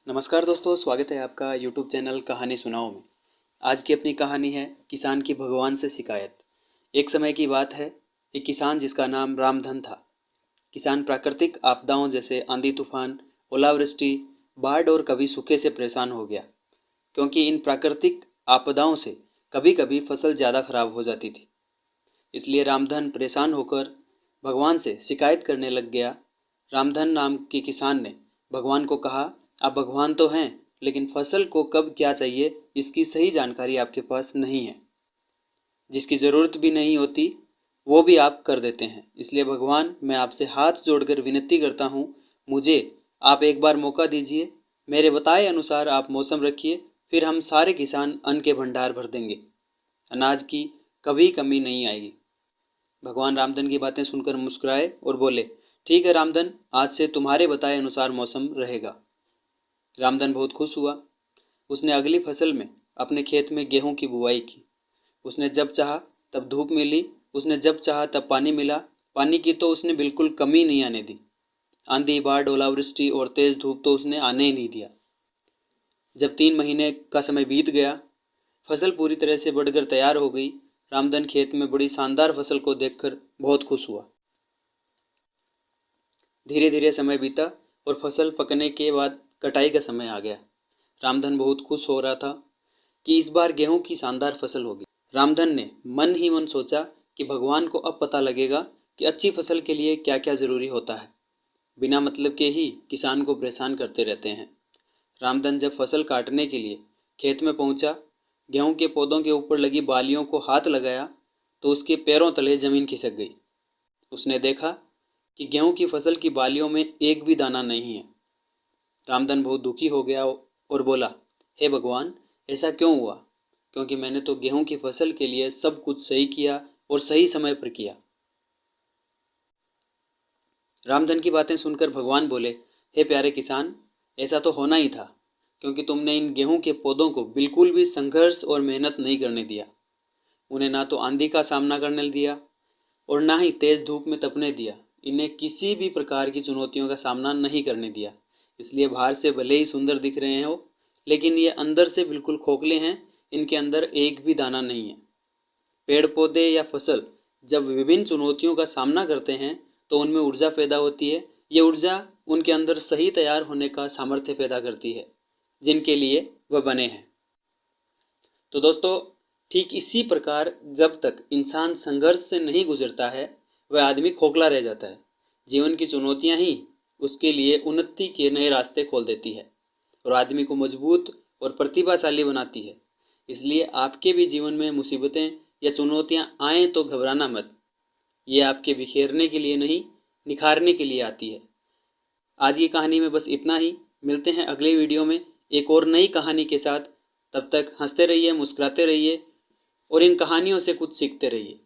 नमस्कार दोस्तों, स्वागत है आपका यूट्यूब चैनल कहानी सुनाओ में। आज की अपनी कहानी है किसान की भगवान से शिकायत। एक समय की बात है, एक किसान जिसका नाम रामधन था। किसान प्राकृतिक आपदाओं जैसे आंधी तूफान, ओलावृष्टि, बाढ़ और कभी सूखे से परेशान हो गया, क्योंकि इन प्राकृतिक आपदाओं से कभी कभी फसल ज़्यादा खराब हो जाती थी। इसलिए रामधन परेशान होकर भगवान से शिकायत करने लग गया। रामधन नाम के किसान ने भगवान को कहा, आप भगवान तो हैं, लेकिन फसल को कब क्या चाहिए इसकी सही जानकारी आपके पास नहीं है। जिसकी ज़रूरत भी नहीं होती वो भी आप कर देते हैं। इसलिए भगवान, मैं आपसे हाथ जोड़कर विनती करता हूँ, मुझे आप एक बार मौका दीजिए। मेरे बताए अनुसार आप मौसम रखिए, फिर हम सारे किसान अन्न के भंडार भर देंगे। अनाज की कभी कमी नहीं आएगी। भगवान रामधन की बातें सुनकर मुस्कुराए और बोले, ठीक है रामधन, आज से तुम्हारे बताए अनुसार मौसम रहेगा। रामधन बहुत खुश हुआ। उसने अगली फसल में अपने खेत में गेहूं की बुवाई की। उसने जब चाहा तब धूप मिली, उसने जब चाहा तब पानी मिला। पानी की तो उसने बिल्कुल कमी नहीं आने दी। आंधी, बाढ़, ओलावृष्टि और तेज धूप तो उसने आने ही नहीं दिया। जब 3 महीने का समय बीत गया, फसल पूरी तरह से बढ़कर तैयार हो गई। रामधन खेत में बड़ी शानदार फसल को देखकर बहुत खुश हुआ। धीरे धीरे समय बीता और फसल पकने के बाद कटाई का समय आ गया। रामधन बहुत खुश हो रहा था कि इस बार गेहूं की शानदार फसल होगी। रामधन ने मन ही मन सोचा कि भगवान को अब पता लगेगा कि अच्छी फसल के लिए क्या क्या जरूरी होता है। बिना मतलब के ही किसान को परेशान करते रहते हैं। रामधन जब फसल काटने के लिए खेत में पहुंचा, गेहूं के पौधों के ऊपर लगी बालियों को हाथ लगाया तो उसके पैरों तले जमीन खिसक गई। उसने देखा कि गेहूं की फसल की बालियों में एक भी दाना नहीं है। रामधन बहुत दुखी हो गया और बोला, हे भगवान, ऐसा क्यों हुआ? क्योंकि मैंने तो गेहूं की फसल के लिए सब कुछ सही किया और सही समय पर किया। रामधन की बातें सुनकर भगवान बोले, हे प्यारे किसान, ऐसा तो होना ही था, क्योंकि तुमने इन गेहूं के पौधों को बिल्कुल भी संघर्ष और मेहनत नहीं करने दिया। उन्हें ना तो आंधी का सामना करने दिया और ना ही तेज धूप में तपने दिया। इन्हें किसी भी प्रकार की चुनौतियों का सामना नहीं करने दिया। इसलिए बाहर से भले ही सुंदर दिख रहे हो, लेकिन ये अंदर से बिल्कुल खोखले हैं। इनके अंदर एक भी दाना नहीं है। पेड़ पौधे या फसल जब विभिन्न चुनौतियों का सामना करते हैं तो उनमें ऊर्जा पैदा होती है। ये ऊर्जा उनके अंदर सही तैयार होने का सामर्थ्य पैदा करती है जिनके लिए वह बने हैं। तो दोस्तों, ठीक इसी प्रकार जब तक इंसान संघर्ष से नहीं गुजरता है, वह आदमी खोखला रह जाता है। जीवन की चुनौतियां ही उसके लिए उन्नति के नए रास्ते खोल देती है और आदमी को मजबूत और प्रतिभाशाली बनाती है। इसलिए आपके भी जीवन में मुसीबतें या चुनौतियां आएँ तो घबराना मत। ये आपके बिखेरने के लिए नहीं, निखारने के लिए आती है। आज की कहानी में बस इतना ही। मिलते हैं अगले वीडियो में एक और नई कहानी के साथ। तब तक हंसते रहिए, मुस्कुराते रहिए और इन कहानियों से कुछ सीखते रहिए।